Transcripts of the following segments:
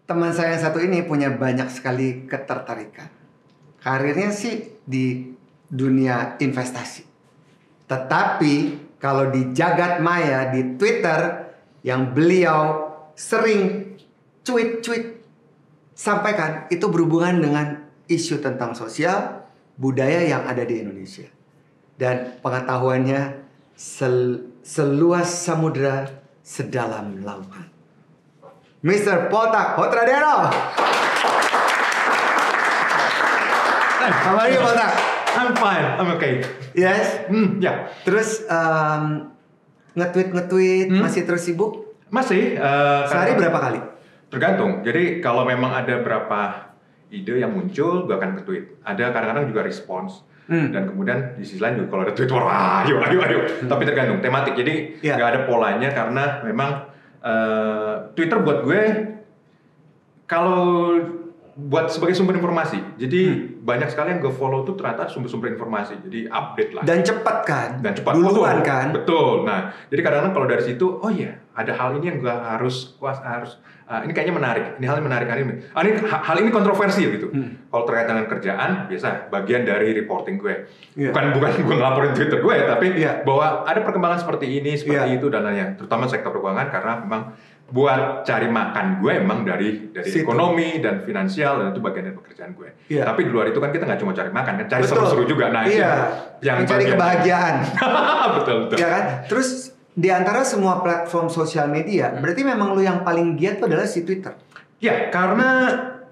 teman saya yang satu ini punya banyak sekali ketertarikan. Karirnya sih di dunia investasi. Tetapi kalau di jagat maya, di Twitter, yang beliau sering tweet sampaikan, itu berhubungan dengan isu tentang sosial, budaya yang ada di Indonesia. Dan pengetahuannya seluas samudra, sedalam lautan. Mr. Poltak Hotradero. How are you, Poltak? I'm fine, I'm okay. Yes? Ya. Terus nge-tweet masih terus sibuk? Masih. Sehari berapa kali? Tergantung. Jadi kalau memang ada berapa ide yang muncul, gue akan nge-tweet. Ada kadang-kadang juga respons. Dan kemudian di sisi lain juga kalau ada tweet, wah ayo. Tapi tergantung tematik. Jadi nggak ada polanya karena memang Twitter buat gue kalau buat sebagai sumber informasi. Jadi banyak sekali yang gue follow tuh ternyata sumber-sumber informasi. Jadi update lah. Dan cepat kan? Dan cepat. Duluan kan? Betul. Nah, jadi kadang-kadang kalau dari situ, oh iya, ada hal ini yang gue harus ini kayaknya menarik. Ini hal yang menarik hal ini kontroversi gitu. Kalau terkait dengan kerjaan, biasa bagian dari reporting gue. Bukan gue ngelaporin Twitter gue, tapi bahwa ada perkembangan seperti ini, seperti itu dan lainnya. Terutama sektor keuangan karena memang buat cari makan gue emang dari ekonomi dan finansial dan itu bagian dari pekerjaan gue. Tapi di luar itu kan kita nggak cuma cari makan, kan cari seru-seru juga. Nah, yang mencari kebahagiaan. betul. Ya kan? Terus di antara semua platform sosial media, berarti memang lu yang paling giat itu adalah si Twitter. Ya, karena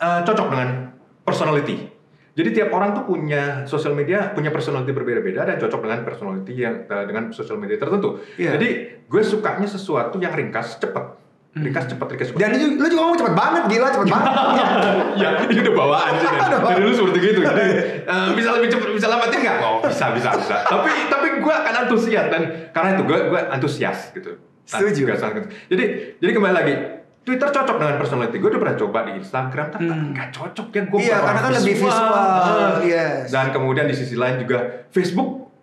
cocok dengan personality. Jadi tiap orang tuh punya sosial media, punya personality berbeda-beda dan cocok dengan personality yang dengan sosial media tertentu. Jadi gue sukanya sesuatu yang ringkas, cepat. Ringkas cepat. Dan lu juga ngomong cepet banget, gila cepet banget. Ya, ini udah bawaan sih. Dari dulu seperti gitu. Jadi bisa lebih cepat, bisa lambatin nggak? Oh, bisa. Tapi gue akan antusias dan karena itu gue antusias gitu. Setuju. Jadi kembali lagi, Twitter cocok dengan personality. Gue udah pernah coba di Instagram, tapi nggak cocok ya. Iya, karena kan lebih visual. Dan kemudian di sisi lain juga Facebook,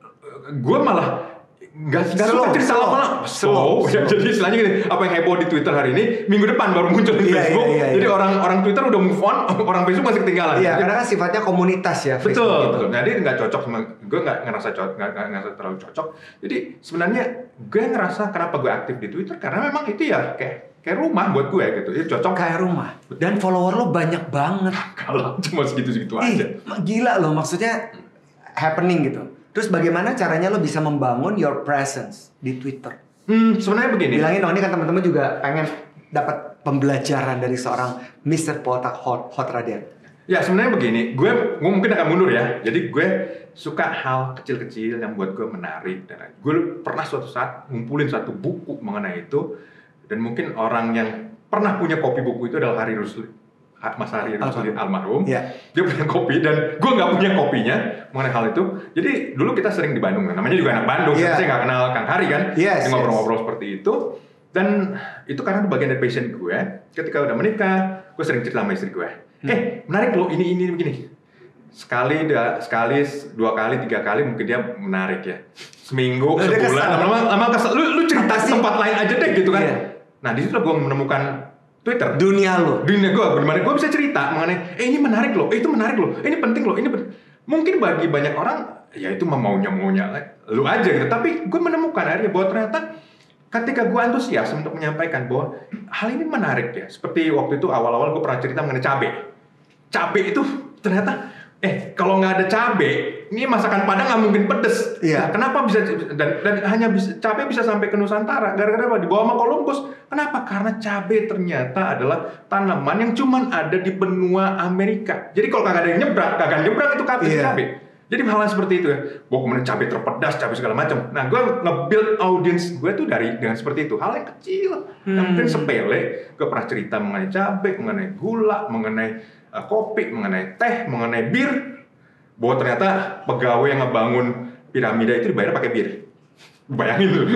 gue malah nggak suka cerita lama-lama slow. Jadi istilahnya gini, apa yang heboh di Twitter hari ini minggu depan baru muncul di Facebook. Jadi orang Twitter udah move on, orang Facebook masih ketinggalan. Karena kan sifatnya komunitas ya. Betul. Jadi nggak cocok sama gue, nggak ngerasa terlalu cocok. Jadi sebenarnya gue ngerasa kenapa gue aktif di Twitter karena memang itu ya kayak rumah buat gue gitu. Itu cocok kayak rumah. Dan follower lo banyak banget. Kalau cuma segitu-segitu aja. Gila loh, maksudnya happening gitu. Terus bagaimana caranya lo bisa membangun your presence di Twitter? Sebenarnya begini. Bilangin dong, ini kan teman-teman juga pengen dapat pembelajaran dari seorang Mr. Poltak Hotradero. Ya sebenarnya begini, gue mungkin akan mundur ya. Jadi gue suka hal kecil-kecil yang buat gue menarik. Dan gue pernah suatu saat ngumpulin satu buku mengenai itu. Dan mungkin orang yang pernah punya kopi buku itu adalah Mas Hari Rusuli almarhum. Dia punya kopi dan gue nggak punya kopinya mengenai hal itu. Jadi dulu kita sering di Bandung, namanya juga anak Bandung. Saya nggak kenal Kang Hari kan. Dia ngobrol-ngobrol seperti itu. Dan itu karena itu bagian dari passion gue. Ketika udah menikah, gue sering cerita sama istri gue. Menarik loh ini begini. Sekali, dua kali, tiga kali mungkin dia menarik ya. Seminggu, sebulan, lama kesel. Lu cerita tempat lain aja deh gitu kan. Nah di situ gue menemukan Twitter. Dunia gue, dimana gue bisa cerita mengenai, ini menarik loh, itu menarik loh, ini penting loh, mungkin bagi banyak orang, ya itu maunya lu aja gitu. Tapi gue menemukan akhirnya bahwa ternyata ketika gue antusias untuk menyampaikan bahwa hal ini menarik ya. Seperti waktu itu awal-awal gue pernah cerita mengenai cabai. Cabai itu ternyata, kalau nggak ada cabai, ini masakan Padang nggak mungkin pedes. Nah, kenapa bisa dan hanya cabai bisa sampai ke Nusantara? Gara-gara apa? Dibawa sama Columbus. Kenapa? Karena cabai ternyata adalah tanaman yang cuma ada di benua Amerika. Jadi kalau kagak ada yang nyebrang itu cabai. Jadi hal seperti itu ya. Bawa kemudian cabai terpedas, cabai segala macam. Nah, gue nge-build audience gue tuh dengan seperti itu. Hal yang kecil, yang mungkin sepele. Gue pernah cerita mengenai cabai, mengenai gula, mengenai kopi, mengenai teh, mengenai bir, bahwa ternyata pegawai yang ngebangun piramida itu dibayar pakai bir. Bayangin tuh.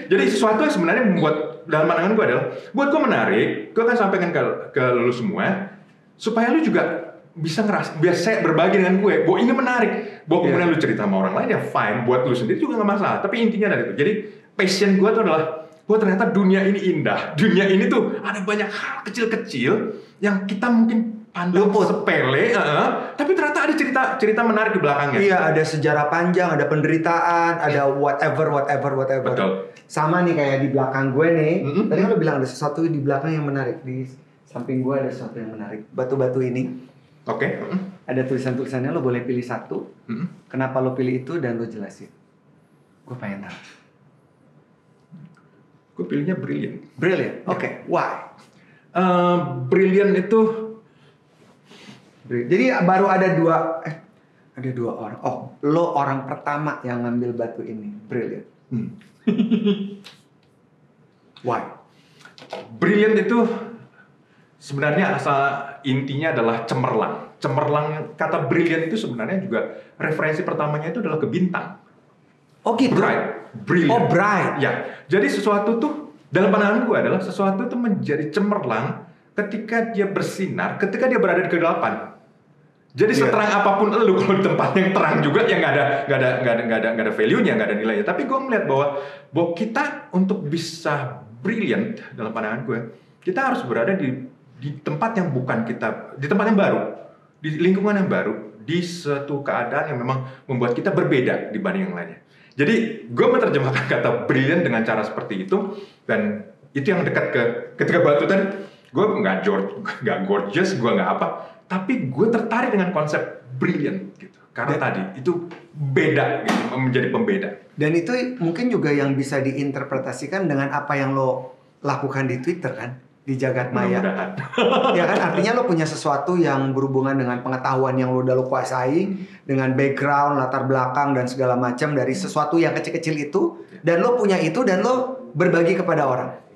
jadi sesuatu yang sebenarnya membuat dalam pandangan gue adalah buat gue menarik. Gue akan sampaikan ke lu semua supaya lu juga bisa biar saya berbagi dengan gue bahwa ini menarik. Bahwa kemudian lu cerita sama orang lain ya fine, buat lu sendiri juga nggak masalah. Tapi intinya dari itu. Jadi passion gue tuh adalah bahwa ternyata dunia ini indah. Dunia ini tuh ada banyak hal kecil-kecil yang kita mungkin pandang sepele, tapi ternyata ada cerita menarik di belakangnya. Iya, ada sejarah panjang, ada penderitaan, ada whatever. Betul. Sama nih kayak di belakang gue nih. Tadi kan lo bilang ada sesuatu di belakang yang menarik. Di samping gue ada sesuatu yang menarik. Batu-batu ini. Oke. Ada tulisan-tulisannya, lo boleh pilih satu. Kenapa lo pilih itu dan lo jelasin. Gue pengen tahu. Gue pilihnya Brilliant. Brilliant. Oke. Why? Brilliant itu. Jadi baru ada dua orang. Oh, lo orang pertama yang ngambil batu ini. Brilliant. Why? Brilliant itu sebenarnya asal intinya adalah cemerlang. Cemerlang, kata brilliant itu sebenarnya juga referensi pertamanya itu adalah ke bintang. Oh gitu? Bright. Brilliant. Oh bright. Ya, jadi sesuatu tuh dalam pandangan gue adalah sesuatu itu menjadi cemerlang ketika dia bersinar, ketika dia berada di kegelapan. Jadi seterang apapun lu kalau di tempat yang terang juga ya nggak ada value-nya, nggak ada nilainya. Tapi gue melihat bahwa kita untuk bisa brilliant dalam pandangan gue, kita harus berada di tempat yang bukan kita, di tempat yang baru, di lingkungan yang baru, di suatu keadaan yang memang membuat kita berbeda dibanding yang lainnya. Jadi gue menerjemahkan kata brilliant dengan cara seperti itu, dan itu yang dekat ke ketika batu tadi. Gue nggak gorgeous, gue nggak apa, tapi gue tertarik dengan konsep brilliant gitu. Karena tadi itu beda gitu, menjadi pembeda. Dan itu mungkin juga yang bisa diinterpretasikan dengan apa yang lo lakukan di Twitter kan, di jagat maya. Ya kan, artinya lo punya sesuatu yang berhubungan dengan pengetahuan yang lo udah lo kuasai, dengan background, latar belakang dan segala macam dari sesuatu yang kecil-kecil itu, dan lo punya itu dan lo berbagi kepada orang.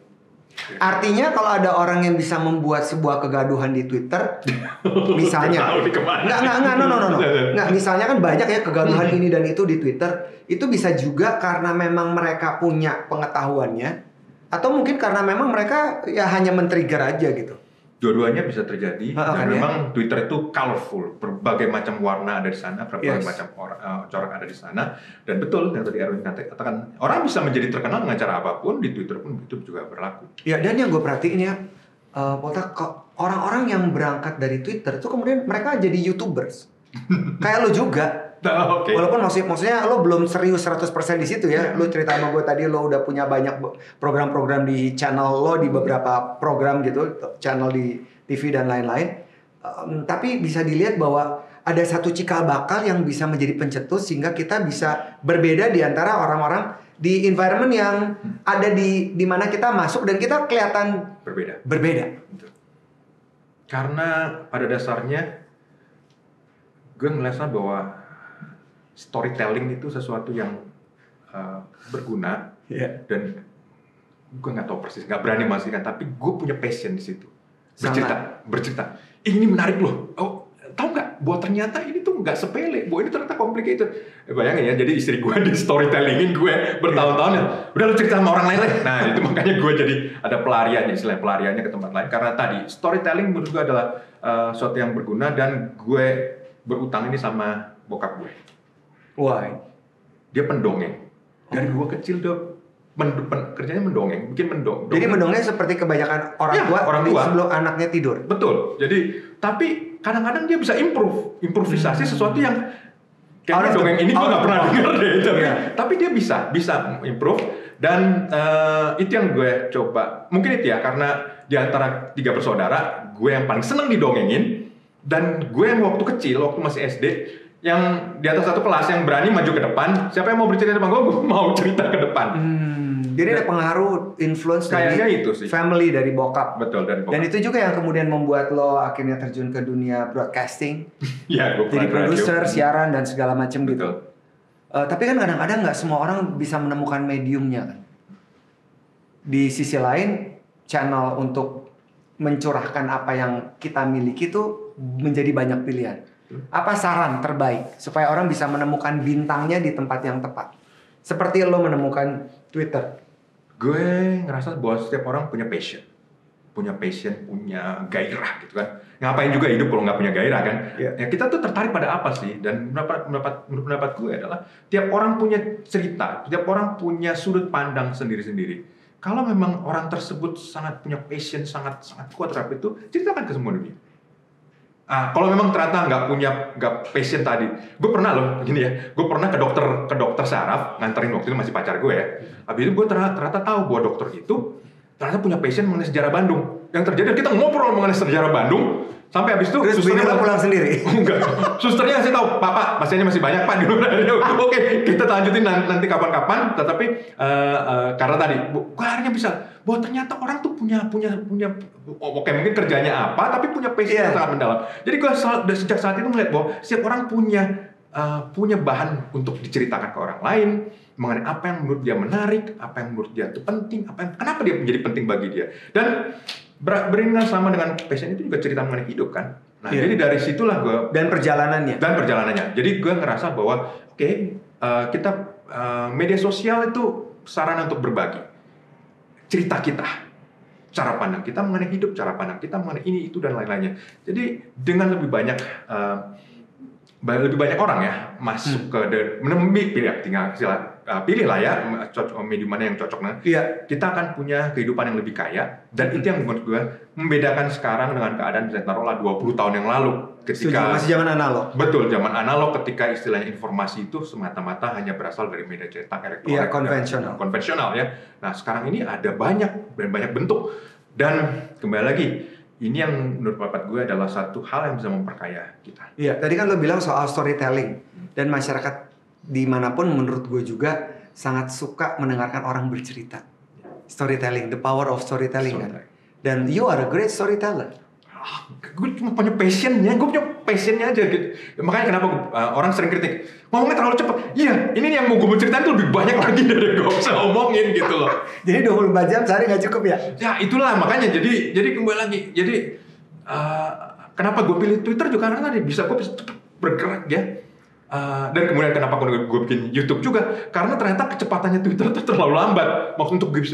Artinya kalau ada orang yang bisa membuat sebuah kegaduhan di Twitter, misalnya, nggak, misalnya kan banyak ya kegaduhan ini dan itu di Twitter, itu bisa juga karena memang mereka punya pengetahuannya, atau mungkin karena memang mereka ya hanya men-trigger aja gitu. Dua-duanya bisa terjadi, dan memang Twitter itu colorful, berbagai macam warna ada di sana, berbagai macam corak ada di sana, dan betul yang tadi Erwin katakan, orang bisa menjadi terkenal dengan cara apapun, di Twitter pun itu juga berlaku. Ya, dan yang gue perhatiin ya, orang-orang yang berangkat dari Twitter itu kemudian mereka jadi YouTubers, kayak lo juga. Okay. Walaupun maksudnya lo belum serius 100% di situ ya. Lo cerita sama gue tadi lo udah punya banyak program-program di channel lo, di beberapa program gitu, channel di TV dan lain-lain. Tapi bisa dilihat bahwa ada satu cikal bakal yang bisa menjadi pencetus sehingga kita bisa berbeda di antara orang-orang di environment yang ada di mana kita masuk dan kita kelihatan berbeda. Karena pada dasarnya gue ngerasa bahwa storytelling itu sesuatu yang berguna, dan gue nggak tahu persis, nggak berani memastikan, tapi gue punya passion di situ. Bercerita. Ini menarik loh. Oh, tahu nggak? Bahwa ternyata ini tuh nggak sepele. Bahwa ini ternyata complicated. Bayangin ya, jadi istri gue di storytellingin gue bertahun-tahun ya. Udah lu cerita sama orang lain. Nah itu makanya gue jadi ada pelariannya, istilah pelariannya ke tempat lain. Karena tadi storytelling menurut gue adalah sesuatu yang berguna, dan gue berutang ini sama bokap gue. Why? Dia pendongeng. Dari gua kecil dia kerjanya mendongeng, bikin mendongeng. Jadi mendongeng seperti kebanyakan orang tua sebelum anaknya tidur. Betul. Jadi tapi kadang-kadang dia bisa improvisasi sesuatu yang kayak dongeng ini gua nggak pernah dengar deh. Tapi dia bisa improve, dan itu yang gue coba. Mungkin itu ya, karena di antara 3 bersaudara, gue yang paling seneng didongengin, dan gue yang waktu kecil, waktu masih SD, yang di atas satu kelas yang berani maju ke depan. Siapa yang mau bercerita di depan gue mau cerita ke depan. Jadi ada pengaruh influence dari itu sih. Family, dari bokap. Betul, dari bokap. Dan itu juga yang kemudian membuat lo akhirnya terjun ke dunia broadcasting. Ya, gue jadi produser, siaran dan segala macam gitu. Tapi kan kadang-kadang nggak semua orang bisa menemukan mediumnya kan. Di sisi lain, channel untuk mencurahkan apa yang kita miliki itu menjadi banyak pilihan. Apa saran terbaik supaya orang bisa menemukan bintangnya di tempat yang tepat? Seperti lo menemukan Twitter. Gue ngerasa bahwa setiap orang punya passion, punya gairah gitu kan. Ngapain juga hidup kalau nggak punya gairah kan? Ya kita tuh tertarik pada apa sih? Dan pendapat gue adalah tiap orang punya cerita, tiap orang punya sudut pandang sendiri-sendiri. kalau memang orang tersebut sangat punya passion, sangat kuat terhadap itu, ceritakan ke semua dunia. Kalau memang ternyata nggak passion tadi, gue pernah loh gini ya, gue pernah ke dokter saraf, nganterin waktu itu masih pacar gue ya. Habis itu gue ternyata tahu bahwa dokter itu ternyata punya passion mengenai sejarah Bandung. Yang terjadi kita ngobrol mengenai sejarah Bandung, sampai habis itu susternya pulang sendiri. Enggak, susternya ngasih tahu, Pak, pasiennya masih banyak Pak di luar. Oke, kita lanjutin nanti kapan-kapan. Tetapi karena tadi, gue akhirnya bisa bahwa ternyata orang tuh punya oke mungkin kerjanya apa, tapi punya passion yang sangat mendalam. Jadi gue sejak saat itu melihat bahwa setiap orang punya bahan untuk diceritakan ke orang lain mengenai apa yang menurut dia menarik, apa yang menurut dia itu penting, kenapa dia menjadi penting bagi dia. Dan beriringan sama dengan passion itu juga cerita mengenai hidup kan. Nah, jadi dari situlah gue dan perjalanannya. Jadi gue ngerasa bahwa kita media sosial itu sarana untuk berbagi cerita kita, cara pandang kita mengenai hidup, cara pandang kita mengenai ini itu dan lain-lainnya. Jadi dengan lebih banyak orang ya masuk ke pilih lah ya medium mana yang cocok. Kita akan punya kehidupan yang lebih kaya, dan itu yang menurut gue membedakan sekarang dengan keadaan bisa taruhlah 20 tahun yang lalu ketika masih zaman analog. Betul, zaman analog ketika istilahnya informasi itu semata-mata hanya berasal dari media cetak elektronik konvensional ya. Nah, sekarang ini ada banyak bentuk, dan kembali lagi ini yang menurut pendapat gue adalah satu hal yang bisa memperkaya kita. Iya, tadi kan lo bilang soal storytelling, dan masyarakat dimanapun menurut gue juga sangat suka mendengarkan orang bercerita. Storytelling, the power of storytelling kan. Dan you are a great storyteller. Gue cuma punya passionnya aja gitu. Makanya kenapa orang sering kritik, ngomongnya terlalu cepat. Iya, ini yang mau gue ceritain tuh lebih banyak lagi dari gue bisa omongin gitu loh. Jadi 24 jam sehari nggak cukup ya? Ya itulah makanya jadi kembali lagi. Jadi kenapa gue pilih Twitter juga karena tadi gue bisa cepat bergerak ya. Dan kemudian kenapa gue bikin YouTube juga, karena ternyata kecepatannya Twitter itu terlalu lambat untuk gue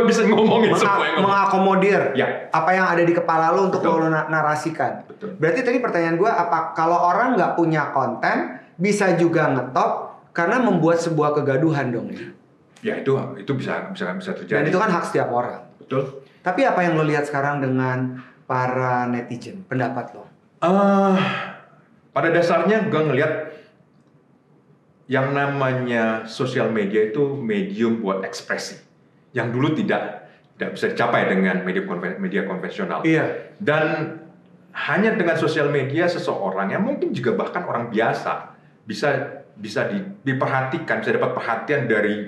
bisa ngomongin semua yang mengakomodir apa yang ada di kepala lo untuk lo narasikan. Betul. Berarti tadi pertanyaan gue, apa kalau orang nggak punya konten bisa juga ngetop karena membuat sebuah kegaduhan dong ya? Ya itu bisa terjadi. Dan itu kan hak setiap orang. Betul. Tapi apa yang lo lihat sekarang dengan para netizen, pendapat lo? Pada dasarnya gue ngelihat yang namanya sosial media itu medium buat ekspresi yang dulu tidak bisa dicapai dengan media konvensional. Iya. Dan hanya dengan sosial media seseorang yang mungkin juga bahkan orang biasa bisa diperhatikan, bisa dapat perhatian dari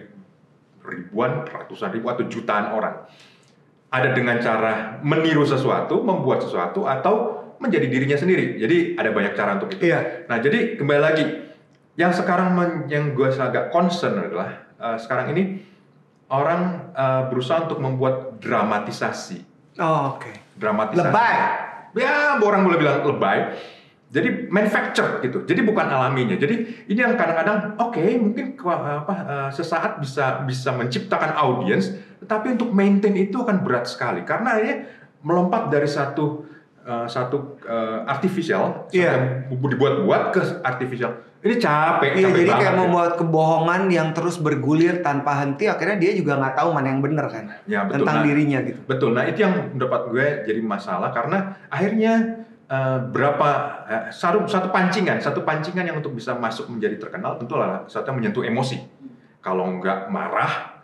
ribuan, ratusan ribu atau jutaan orang. Ada dengan cara meniru sesuatu, membuat sesuatu, atau menjadi dirinya sendiri. Jadi ada banyak cara untuk itu. Iya. Nah, jadi kembali lagi, yang sekarang yang gue agak concern adalah sekarang ini orang berusaha untuk membuat dramatisasi. Oh, oke. Dramatisasi. Lebay. Ya, orang boleh bilang lebay. Jadi manufacture gitu. Jadi bukan alaminya. Jadi ini yang kadang-kadang mungkin sesaat bisa menciptakan audiens, tetapi untuk maintain itu akan berat sekali karena ini melompat dari satu artificial yang dibuat-buat ke artificial. Ini capek jadi banget. Kayak membuat kebohongan yang terus bergulir tanpa henti, akhirnya dia juga nggak tahu mana yang benar kan, ya, betul. Tentang dirinya gitu. Betul. Nah, itu yang mendapat gue jadi masalah karena akhirnya satu pancingan yang untuk bisa masuk menjadi terkenal tentulah satu yang menyentuh emosi. Kalau nggak marah,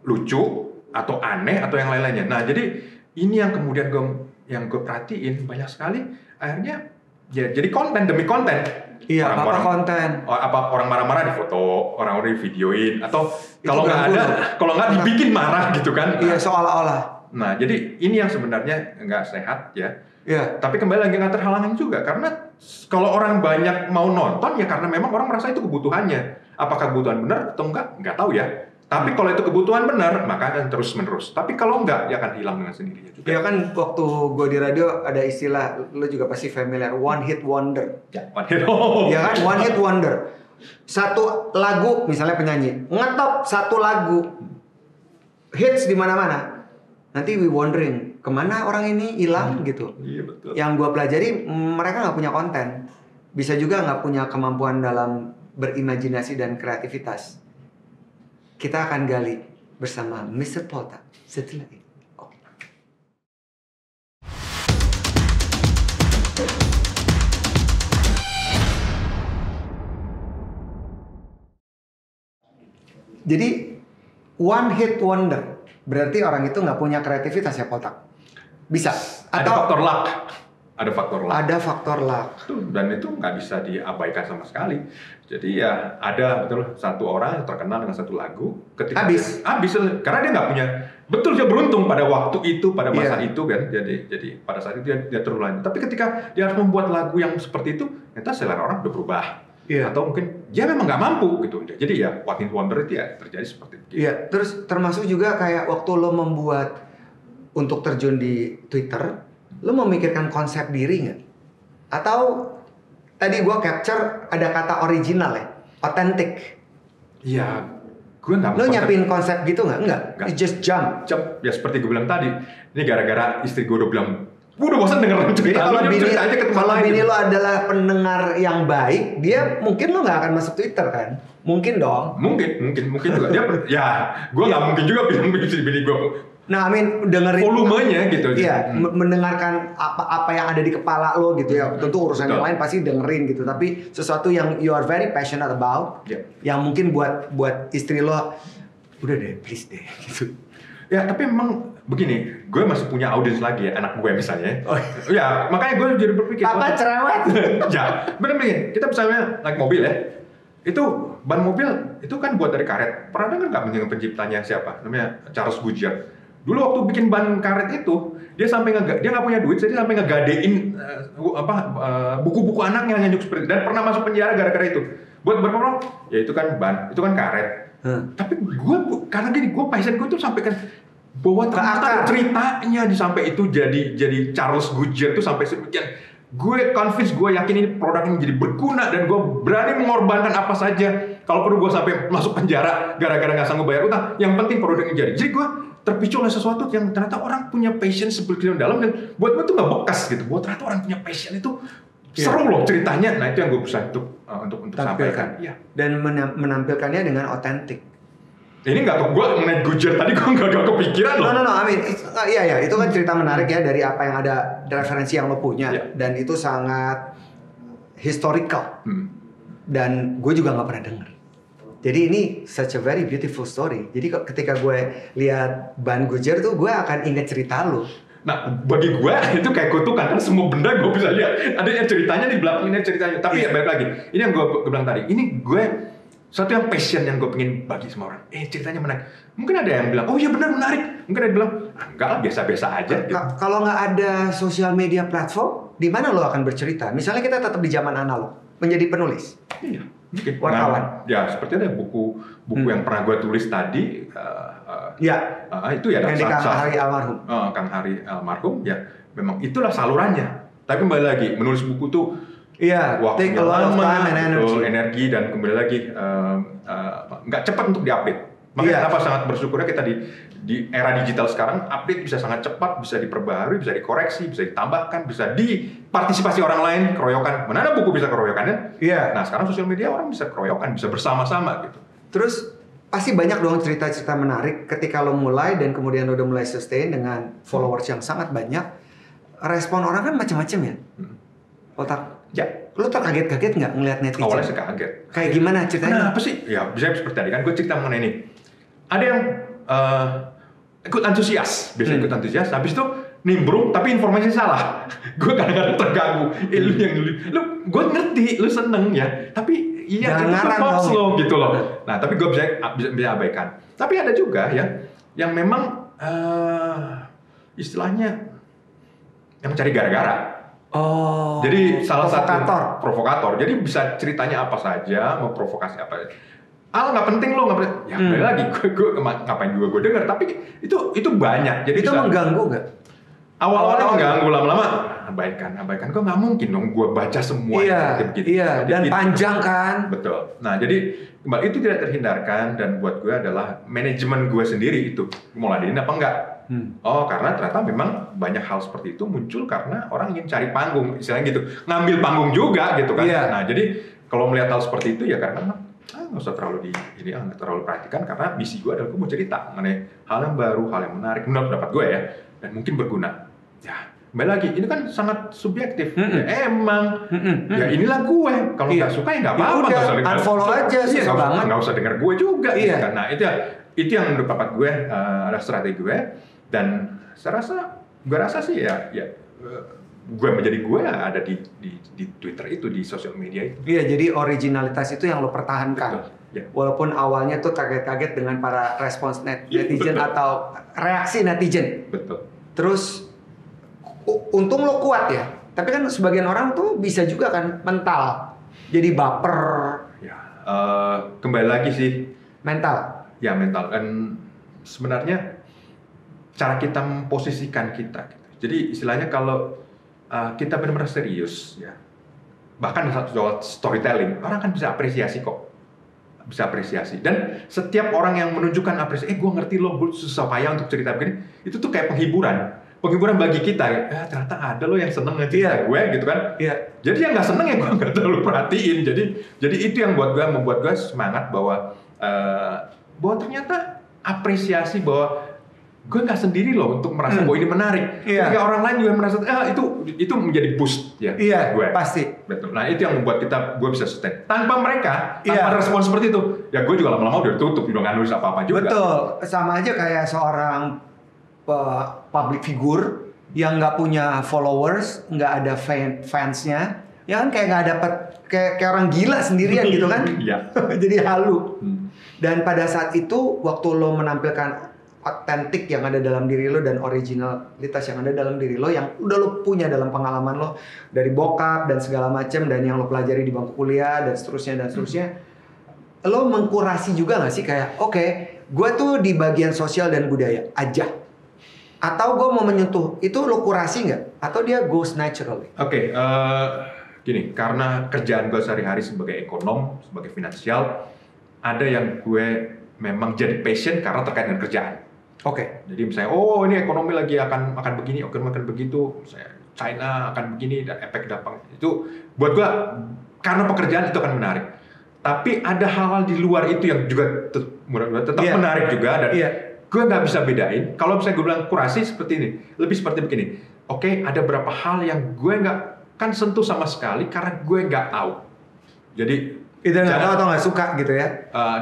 lucu atau aneh atau yang lain-lainnya. Nah, jadi ini yang kemudian gue perhatiin banyak sekali akhirnya ya jadi konten demi konten. Iya, konten. Orang marah-marah di foto, orang-orang di videoin, atau kalau nggak dibikin marah gitu kan. Iya, seolah-olah. Nah, jadi ini yang sebenarnya nggak sehat ya. Iya. Tapi kembali lagi nggak terhalangi juga karena kalau orang banyak mau nonton ya karena memang orang merasa itu kebutuhannya. Apakah kebutuhan benar atau nggak tahu ya. Tapi kalau itu kebutuhan benar, maka akan terus-menerus. Tapi kalau enggak, dia akan hilang dengan sendirinya juga. Ya kan waktu gue di radio ada istilah, lo juga pasti familiar, one hit wonder. Ya, one hit wonder. Ya kan, one hit wonder. Satu lagu, misalnya penyanyi, ngetop satu lagu, hits di mana-mana. Nanti we wondering, kemana orang ini hilang gitu. Iya, betul. Yang gue pelajari, mereka nggak punya konten. Bisa juga nggak punya kemampuan dalam berimajinasi dan kreativitas. Kita akan gali bersama Mr. Polta setelah ini. Jadi one hit wonder berarti orang itu nggak punya kreativitas ya, Polta? Bisa? Ada faktor luck. Ada faktor luck. Ada faktor luck. Dan itu nggak bisa diabaikan sama sekali. Jadi ya ada betul satu orang yang terkenal dengan satu lagu, ketika habis karena dia nggak punya, betul dia beruntung pada waktu itu, pada masa itu kan. Jadi pada saat itu dia terulang. Tapi ketika dia harus membuat lagu yang seperti itu, ternyata selera orang udah berubah. Atau mungkin dia memang nggak mampu gitu. Jadi ya one hit wonder itu ya terjadi seperti itu. Iya, terus termasuk juga kayak waktu lo membuat untuk terjun di Twitter, lo memikirkan konsep diri nggak? Atau tadi gua capture ada kata original ya, authentic. Iya, gue nggak. Lo nyiapin konsep gitu nggak? Enggak. You just jump. Ya seperti gue bilang tadi, ini gara-gara istri gue udah bilang, gue udah bosan denger cerita. Kalau bini lo adalah pendengar yang baik, dia mungkin lo nggak akan masuk Twitter kan? Mungkin dong. Mungkin juga. Dia, ya, gue nggak mungkin juga bilang bini gue. Nah, dengerin volumenya gitu. Iya, mendengarkan apa yang ada di kepala lo gitu ya. Tentu urusan yang lain pasti dengerin gitu. Tapi sesuatu yang you are very passionate about, yang mungkin buat istri lo, udah deh, please deh, gitu. Ya, tapi memang begini, gue masih punya audiens lagi ya, anak gue misalnya. Ya, makanya gue jadi berpikir. Apa cerewet? Ya, bener-bener. Kita misalnya naik mobil ya. Itu ban mobil itu kan buat dari karet. Pernah dengar nggak mengenai penciptanya siapa? Namanya Charles Goodyear. Dulu waktu bikin ban karet itu, dia nggak punya duit, jadi sampai ngegadein buku-buku anaknya nyanyuk seperti itu, dan pernah masuk penjara gara-gara itu. Buat berapa? Ya itu kan ban, itu kan karet. Tapi karena gini, gue passion gue tuh sampai kan bahwa ternyata ceritanya sampai itu jadi Charles Goodyear tuh sampai sekian. Gue convince, gue yakin ini produk ini jadi berguna dan gue berani mengorbankan apa saja. Kalau perlu gue sampai masuk penjara gara-gara nggak sanggup bayar utang. Yang penting produknya jadi. Jadi gue terpicu oleh sesuatu yang ternyata orang punya passion seperti yang dalam, dan buat gue tuh nggak bekas gitu. Buat ternyata orang punya passion itu seru loh ceritanya. Nah itu yang gue berusaha untuk sampaikan. Ya. Dan menampilkannya dengan otentik. Ini nggak tau, gue mengenai Goodyear tadi gue nggak kepikiran loh. No, I mean, iya, itu kan cerita menarik ya dari apa yang ada, referensi yang lo punya, dan itu sangat historical, dan gue juga nggak pernah denger. Jadi ini such a very beautiful story. Jadi ketika gue lihat ban Goodyear tuh, gue akan inget cerita lo. Nah, bagi gue itu kayak kutukan, kan semua benda gue bisa lihat. Ada yang ceritanya di belakang, ini ceritanya. Tapi ya balik lagi, ini yang gue bilang tadi. Ini gue satu yang passion yang gue pengen bagi sama orang. Ceritanya menarik. Mungkin ada yang bilang, oh iya benar menarik. Mungkin ada yang bilang, enggak lah, biasa-biasa aja. Gitu. Kalau nggak ada sosial media platform, di mana lo akan bercerita? Misalnya kita tetap di zaman analog, menjadi penulis. Iya, mungkin. Wartawan. Ya, seperti ada buku yang pernah gue tulis tadi. Itu ya. Yang di Kang Hari almarhum. Kang Hari almarhum, ya. Memang itulah salurannya. Tapi kembali lagi, menulis buku tuh take a lot of time and energi, dan kembali lagi nggak cepat untuk diupdate. Makanya kenapa sangat bersyukurnya kita di era digital sekarang, update bisa sangat cepat, bisa diperbaharui, bisa dikoreksi, bisa ditambahkan, bisa dipartisipasi orang lain, keroyokan. Mana ada buku bisa keroyokan kan? Nah sekarang sosial media orang bisa keroyokan, bisa bersama-sama gitu. Terus pasti banyak dong cerita-cerita menarik ketika lo mulai dan kemudian lo udah mulai sustain dengan followers yang sangat banyak. Respon orang kan macam-macam ya. Lo terkaget-kaget nggak ngeliat netizen? Awalnya saya kaget. Kayak gimana ceritanya? Kenapa sih? Ya bisa seperti tadi kan gue cerita mengenai ini. Ada yang ikut antusias, biasanya ikut antusias. Habis itu nimbrung tapi informasinya salah. Gue kadang-kadang terganggu. Gue ngerti, lu seneng ya. Tapi iya itu hoax lo gitu loh. Nah tapi gue bisa abaikan. Tapi ada juga ya yang memang istilahnya yang cari gara-gara. Jadi salah satu provokator. Jadi bisa ceritanya apa saja, memprovokasi apa. Nggak penting lo, nggak penting. Ya kembali lagi, gue ngapain juga gue denger. Tapi itu banyak. Jadi itu mengganggu nggak? Awal-awalnya mengganggu, lama-lama abaikan. Gue nggak mungkin dong gue baca semua. Iya. Dan panjang kan. Betul. Nah jadi kembali itu tidak terhindarkan, dan buat gue adalah manajemen gue sendiri itu mau ladenin apa enggak. Karena ternyata memang banyak hal seperti itu muncul karena orang ingin cari panggung, istilahnya gitu, ngambil panggung juga gitu kan. Nah jadi kalau melihat hal seperti itu ya karena nggak usah terlalu nggak terlalu perhatikan, karena misi gue adalah gue mau cerita mengenai hal yang baru, hal yang menarik menurut pendapat gue ya, dan mungkin berguna. Ya, kembali lagi, ini kan sangat subjektif. Ya, emang, ya inilah gue. Kalau nggak suka ya nggak apa-apa. Ya udah, unfollow aja, susah banget. Nggak usah dengar gue juga. Iya. Gitu. Nah, itu yang menurut pendapat gue adalah strategi gue. Dan gue rasa sih ya gue menjadi gue ada di Twitter itu, di sosial media itu. Iya, jadi originalitas itu yang lo pertahankan. Ya. Walaupun awalnya tuh kaget-kaget dengan para respons netizen atau reaksi netizen. Betul. Terus untung lo kuat ya. Tapi kan sebagian orang tuh bisa juga kan mental. Jadi baper. Ya, kembali lagi sih. Mental. Ya, mental. Dan sebenarnya cara kita memposisikan kita. Jadi istilahnya kalau kita benar-benar serius, ya, bahkan soal storytelling, orang kan bisa apresiasi kok, bisa apresiasi. Dan setiap orang yang menunjukkan apresiasi, gue ngerti lo, gue susah payah untuk cerita begini, itu tuh kayak penghiburan bagi kita. Ya, ternyata ada lo yang seneng cerita gue, gitu kan? Iya. Jadi yang nggak seneng ya gue nggak terlalu perhatiin. Jadi itu yang membuat gue semangat bahwa ternyata apresiasi bahwa gue nggak sendiri loh untuk merasa bahwa ini menarik. Ketika orang lain juga merasa itu menjadi boost ya. Iya, gue. pasti. Betul. Nah, itu yang membuat gue bisa sustain. Tanpa mereka, tanpa respon seperti itu, ya gue juga lama-lama udah tutup, udah nggak nulis apa-apa juga. Betul. Sama aja kayak seorang public figure yang nggak punya followers, nggak ada fansnya, ya kan kayak nggak dapet kayak orang gila sendirian gitu kan. Iya. Jadi halu. Dan pada saat itu waktu lo menampilkan otentik yang ada dalam diri lo dan originalitas yang ada dalam diri lo yang udah lo punya dalam pengalaman lo dari bokap dan segala macam dan yang lo pelajari di bangku kuliah dan seterusnya lo mengkurasi juga nggak sih kayak oke, gue tuh di bagian sosial dan budaya aja atau gue mau menyentuh itu lo kurasi nggak atau dia goes naturally? Oke, gini, karena kerjaan gue sehari-hari sebagai ekonom, sebagai finansial, ada yang gue memang jadi passion karena terkait dengan kerjaan. Oke. Jadi misalnya, ini ekonomi lagi akan begini, akan begitu, misalnya China akan begini dan efek dampak itu buat gua karena pekerjaan itu akan menarik. Tapi ada hal-hal di luar itu yang juga tetap menarik juga dan gua nggak bisa bedain. Kalau misalnya gua bilang kurasi seperti ini, lebih seperti begini. Oke, ada beberapa hal yang gue nggak kan sentuh sama sekali karena gue nggak tahu. Jadi itu nggak tahu atau nggak suka gitu ya?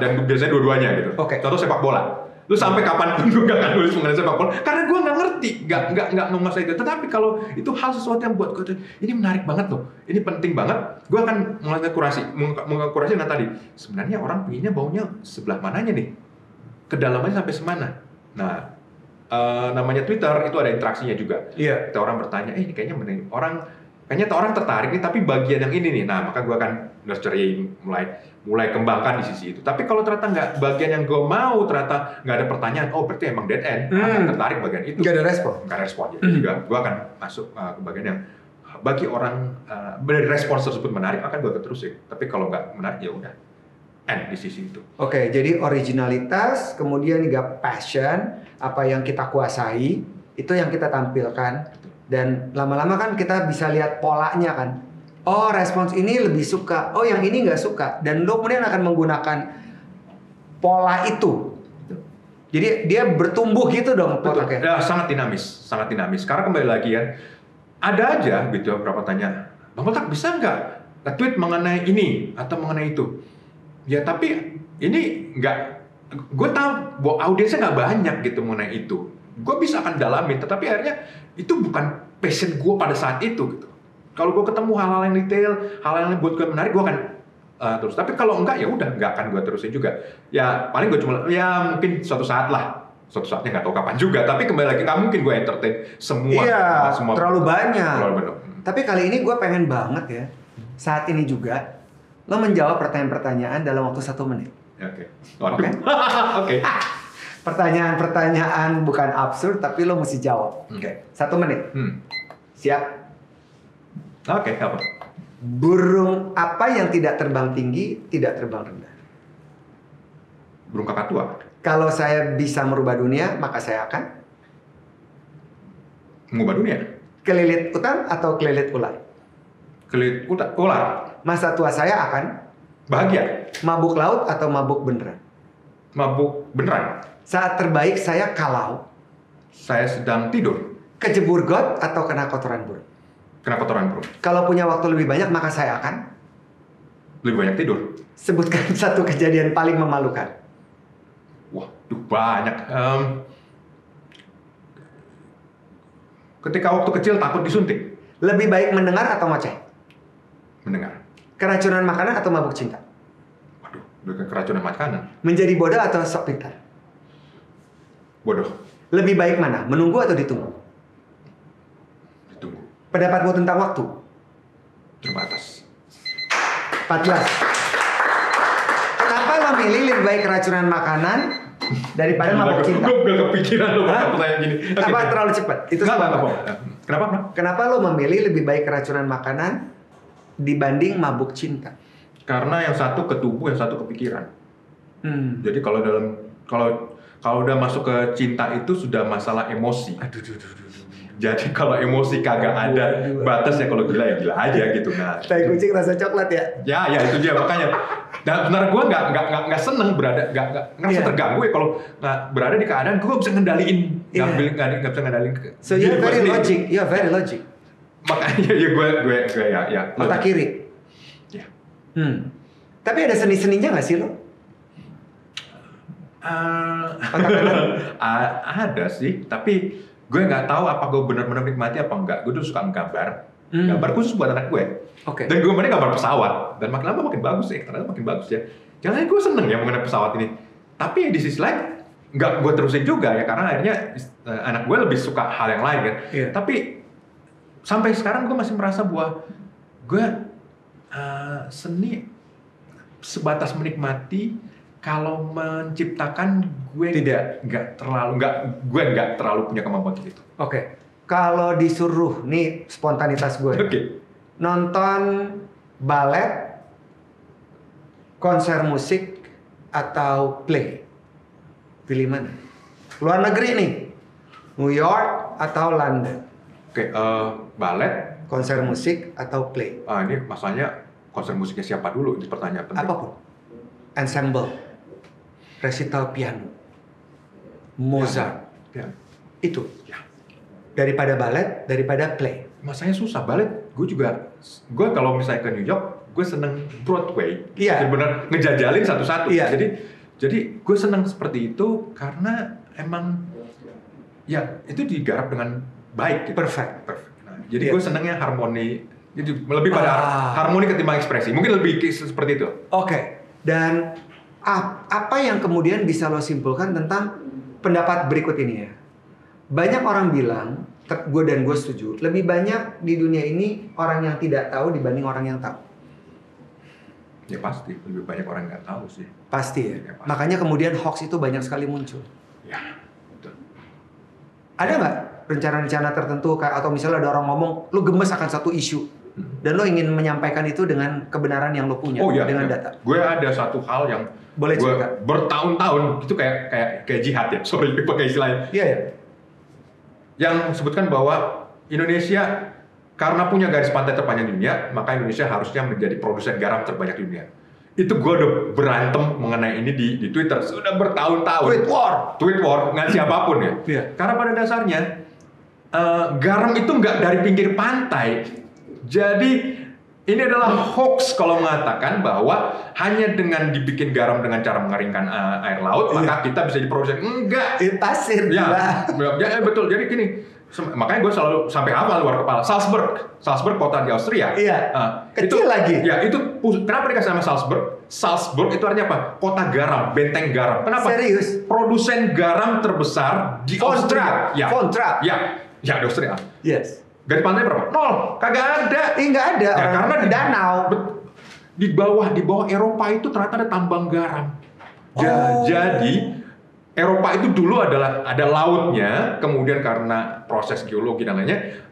Dan biasanya dua-duanya gitu. Contoh sepak bola. Lu sampai kapanpun gue gak akan nulis mengenai sepak bola karena gue nggak ngerti, nggak menguasai itu. Tetapi kalau itu hal sesuatu yang buat gue ini menarik banget loh, ini penting banget, gue akan mulai kurasi nah tadi sebenarnya orang pengennya baunya sebelah mananya nih, kedalamannya sampai semana. Nah, namanya Twitter itu ada interaksinya juga. Kita orang bertanya, ini kayaknya kayaknya orang tertarik nih, tapi bagian yang ini nih. Nah, maka gue akan nurturing, mulai kembangkan di sisi itu. Tapi kalau ternyata nggak bagian yang gue mau, ternyata nggak ada pertanyaan, berarti emang dead end. Akan tertarik bagian itu. Nggak ada respon. Nggak ada respon. Jadi juga gue akan masuk ke bagian yang bagi orang dari respons tersebut menarik, akan gue terusin. Tapi kalau nggak menarik, ya udah end di sisi itu. Oke, jadi originalitas, kemudian juga passion, apa yang kita kuasai, itu yang kita tampilkan. Dan lama-lama kan kita bisa lihat polanya kan. Respons ini lebih suka. Yang ini nggak suka. Dan lo kemudian akan menggunakan pola itu. Jadi dia bertumbuh gitu dong. Ya, sangat dinamis. Karena kembali lagi ya, ada aja gitu beberapa tanya, Bang Botak bisa nggak nge-tweet mengenai ini atau mengenai itu? Ya tapi ini nggak. Gue tahu bahwa audiensnya nggak banyak gitu mengenai itu. Gue bisa akan dalamin, tetapi akhirnya itu bukan passion gue pada saat itu gitu. Kalau gue ketemu hal-hal yang detail, hal-hal yang buat gue menarik, gue akan terus. Tapi kalau enggak, ya udah, nggak akan gue terusin juga. Ya paling gue cuma, ya mungkin suatu saat lah. Suatu saatnya nggak tahu kapan juga. Tapi kembali lagi, nggak mungkin gue entertain semua. Semua terlalu banyak. Terlalu banyak. Tapi kali ini gue pengen banget ya, saat ini juga, lo menjawab pertanyaan-pertanyaan dalam waktu 1 menit. Oke. Oke. Pertanyaan-pertanyaan bukan absurd, tapi lo mesti jawab. Oke. 1 menit. Siap? Oke, apa? Burung apa yang tidak terbang tinggi, tidak terbang rendah? Burung kakatua. Kalau saya bisa merubah dunia, maka saya akan mengubah dunia. Kelilit utang atau kelilit ular? Kelilit ular. Masa tua saya akan Bahagia. Mabuk laut atau mabuk beneran? Mabuk beneran. Saat terbaik saya kalau Saya sedang tidur. kejebur got atau kena kotoran burung. Kena kotoran bro. Kalau punya waktu lebih banyak maka saya akan Lebih banyak tidur. sebutkan satu kejadian paling memalukan. Waduh banyak. Ketika waktu kecil takut disuntik. Lebih baik mendengar atau ngoceh? Mendengar. Keracunan makanan atau mabuk cinta? Waduh, udah keracunan makanan. Menjadi bodoh atau sok pintar? Bodoh. Lebih baik mana? Menunggu atau ditunggu? Ditunggu. Pendapatmu tentang waktu? Terbatas. 14. Kenapa lo milih lebih baik keracunan makanan daripada mabuk cinta? Gue gak kepikiran lo pertanyaan gini. Apa terlalu cepat? Itu Enggak. sebabnya. Kenapa? Kenapa lo memilih lebih baik keracunan makanan dibanding mabuk cinta? Karena yang satu ke tubuh, yang satu ke pikiran. Jadi kalau udah masuk ke cinta itu sudah masalah emosi. Jadi kalau emosi kagak ada batasnya, kalau gila ya gila aja gitu. Nah, Tai kucing rasa coklat ya? ya itu dia makanya. Dan benar gue nggak seneng berada, nggak ngerasa terganggu ya kalau nggak berada di keadaan gue bisa ngendaliin, nggak bisa ngendaliin. So you're very logic, Makanya ya gue ya. Mata kiri. Ya. Tapi ada seni-seninya nggak sih lo? Otak kanan? Ada sih, tapi gue nggak tahu apa gue benar-benar menikmati apa enggak. Gue tuh suka gambar khusus buat anak gue. Oke. Dan gue mainnya gambar pesawat, dan makin lama makin bagus ya, ternyata makin bagus ya. Jangan gue seneng ya mengenai pesawat ini. Tapi di sisi lain nggak gue terusin juga ya, karena akhirnya anak gue lebih suka hal yang lain kan. Iya. Tapi sampai sekarang gue masih merasa bahwa gue seni sebatas menikmati. Kalau menciptakan gue nggak terlalu punya kemampuan gitu. Oke. Kalau disuruh nih spontanitas gue. Oke. Nonton balet, konser musik atau play. Pilih mana? Luar negeri nih. New York atau London. Oke, balet, konser musik atau play. Ini masalahnya konser musiknya siapa dulu? Ini pertanyaan penting. Apapun. Ensemble. Resital piano, Mozart, ya. Itu. Ya. Daripada balet, daripada play. Masanya susah balet. Gue kalau misalnya ke New York, gue seneng Broadway. Iya. Bener ngejajalin satu-satu. Iya. Jadi gue seneng seperti itu karena emang ya itu digarap dengan baik. Gitu. Perfect. Nah, jadi gue senengnya harmoni. Jadi lebih pada harmoni ketimbang ekspresi. Mungkin lebih seperti itu. Oke. Dan apa yang kemudian bisa lo simpulkan tentang pendapat berikut ini ya? Banyak orang bilang, gue setuju, lebih banyak di dunia ini orang yang tidak tahu dibanding orang yang tahu. Ya pasti, lebih banyak orang nggak tahu sih. Pasti ya? Ya, pasti. Makanya kemudian hoax itu banyak sekali muncul. Ya, betul. Ada nggak rencana-rencana tertentu, atau misalnya ada orang ngomong, lo gemes akan satu isu, dan lo ingin menyampaikan itu dengan kebenaran yang lo punya, dengan data? Gue ada satu hal yang boleh gue cerita. Bertahun-tahun itu kayak jihad ya, sorry pakai istilahnya. Iya ya. Yang sebutkan bahwa Indonesia karena punya garis pantai terpanjang di dunia, maka Indonesia harusnya menjadi produsen garam terbanyak di dunia. Itu gue udah berantem mengenai ini di Twitter sudah bertahun-tahun. Tweet war nggak siapapun ya. Iya. Karena pada dasarnya garam itu nggak dari pinggir pantai. Jadi ini adalah hoax kalau mengatakan bahwa hanya dengan dibikin garam dengan cara mengeringkan air laut maka kita bisa diproduksi. Enggak. Pasir. Ya, betul. Jadi gini, makanya gue selalu sampai hafal luar kepala. Salzburg kota di Austria. Iya. Kecil lagi. Ya itu kenapa dikasih nama Salzburg? Salzburg itu artinya apa? Kota garam, benteng garam. Kenapa? Serius? Produsen garam terbesar di Austria. Ya. Ya di Austria. Yes. Garis pantai berapa? 0. Kagak ada. Nggak ada. Ya, karena di danau. Di bawah Eropa itu ternyata ada tambang garam. Jadi Eropa itu dulu ada lautnya, kemudian karena proses geologi dan lainnya,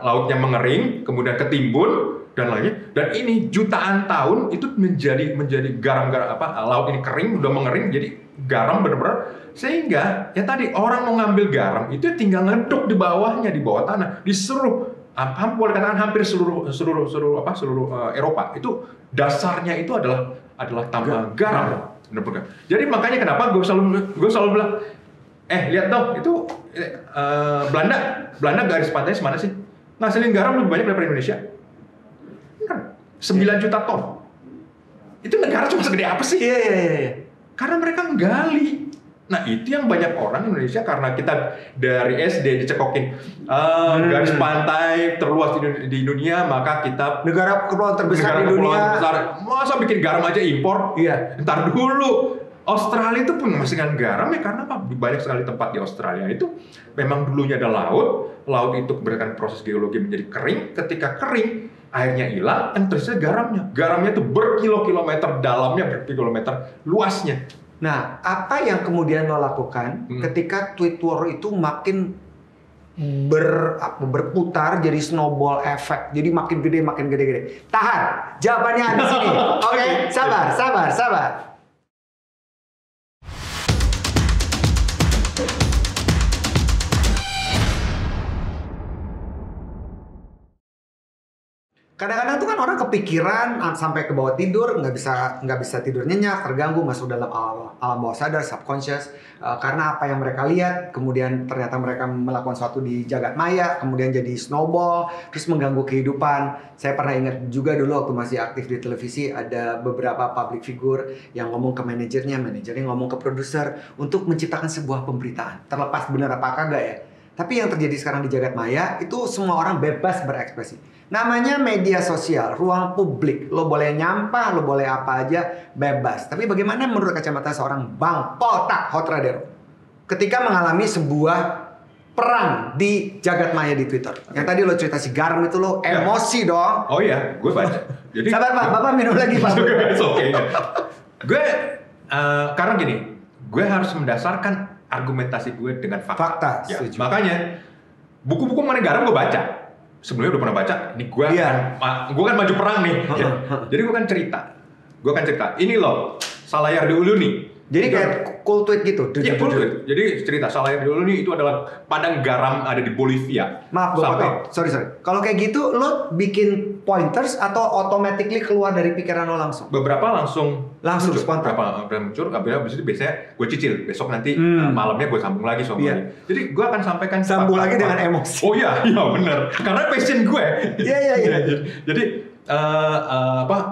lautnya mengering, kemudian ketimbun dan lainnya. Dan ini jutaan tahun itu menjadi garam laut ini kering, udah mengering, jadi garam benar-benar. Sehingga ya tadi orang mau ngambil garam itu tinggal ngeduk di bawahnya, di bawah tanah, di seluruh boleh katakan hampir seluruh Eropa itu dasarnya itu adalah adalah tanpa garam. Benar-benar. Jadi makanya kenapa gue selalu bilang, lihat dong itu Belanda garis pantainya semana sih? Ngasilin garam lebih banyak daripada Indonesia. Kan 9 juta ton. Itu negara cuma segede apa sih? Iya. Karena mereka nggali. Nah itu yang banyak orang Indonesia, karena kita dari SD dicekokin garis pantai terluas di dunia, maka kita negara kepulauan terbesar di dunia. Masa bikin garam aja impor? Iya. Ntar dulu. Australia itu pun menghasilkan garam ya karena apa? Banyak sekali tempat di Australia itu memang dulunya ada laut itu berdasarkan proses geologi menjadi kering. Ketika kering, airnya hilang, yang tersisa garamnya. Garamnya itu berkilometer dalamnya, berkilometer luasnya. Nah, apa yang kemudian lo lakukan ketika tweet war itu makin berputar jadi snowball effect, jadi makin gede. Tahan, jawabannya ada di sini. Oke, sabar. Kadang-kadang tuh kan orang kepikiran sampai ke bawah tidur, nggak bisa tidur nyenyak, terganggu, masuk dalam alam bawah sadar, subconscious, karena apa yang mereka lihat, kemudian ternyata mereka melakukan sesuatu di jagat maya, kemudian jadi snowball, terus mengganggu kehidupan. Saya pernah ingat juga dulu waktu masih aktif di televisi, ada beberapa public figure yang ngomong ke manajernya ngomong ke produser untuk menciptakan sebuah pemberitaan. Terlepas benar apa kagak ya. Tapi yang terjadi sekarang di jagat maya itu semua orang bebas berekspresi. Namanya media sosial, ruang publik. Lo boleh nyampah, lo boleh apa aja, bebas. Tapi bagaimana menurut kacamata seorang Bang Poltak Hotradero ketika mengalami sebuah perang di jagat maya di Twitter? Yang tadi lo cerita si garam itu, lo emosi dong. Oh iya, gue baca. Jadi sabar Pak, Bapak minum lagi Pak. Oke. Gue karena gini, gue harus mendasarkan argumentasi gue dengan fakta. Ya, makanya buku-buku mengenai garam gue baca. Sebelumnya udah pernah baca. Ini gue kan maju perang nih. Jadi gue kan cerita. Ini loh, Salayar di Uluni. Jadi kayak cool tweet gitu. Iya, cool tweet. Jadi cerita Salayar di Uluni itu adalah padang garam ada di Bolivia. Maaf, gue potong. Sorry. Kalau kayak gitu, lo bikin pointers atau automatically keluar dari pikiran lo langsung? Beberapa langsung spontan. Beberapa muncul, habis itu biasanya gue cicil. Besok nanti malamnya gue sambung lagi soalnya. Jadi gue akan sampaikan sambung lagi dengan emosi. Oh iya benar. Karena passion gue. Iya. Jadi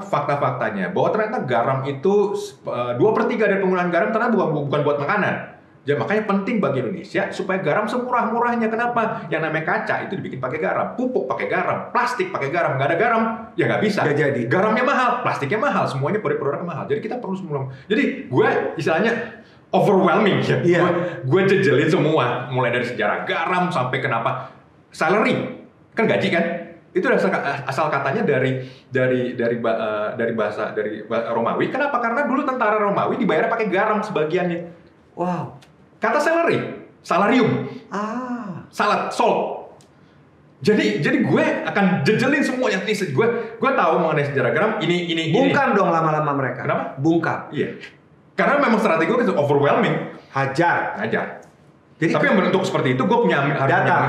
fakta-faktanya bahwa ternyata garam itu 2/3 dari penggunaan garam ternyata bukan buat makanan. Ya, makanya penting bagi Indonesia supaya garam semurah-murahnya. Kenapa? Yang namanya kaca itu dibikin pakai garam, pupuk pakai garam, plastik pakai garam. Nggak ada garam, ya nggak bisa. Nggak jadi. Garamnya mahal, plastiknya mahal, semuanya produk-produk mahal. Jadi kita perlu semua. Jadi gue istilahnya overwhelming ya. Yeah. Gue jejelin semua, mulai dari sejarah garam sampai kenapa salary kan gaji kan. Itu asal katanya dari bahasa Romawi. Kenapa? Karena dulu tentara Romawi dibayar pakai garam sebagiannya. Wow. Kata salarium. Salt. Jadi gue akan jejelin semuanya. Gue tahu mengenai sejarah garam. Ini. Bungkam dong lama-lama mereka. Kenapa? Bungkam. Iya. Karena memang strategi gue overwhelming. Hajar. Jadi, tapi yang bentuk seperti itu gue punya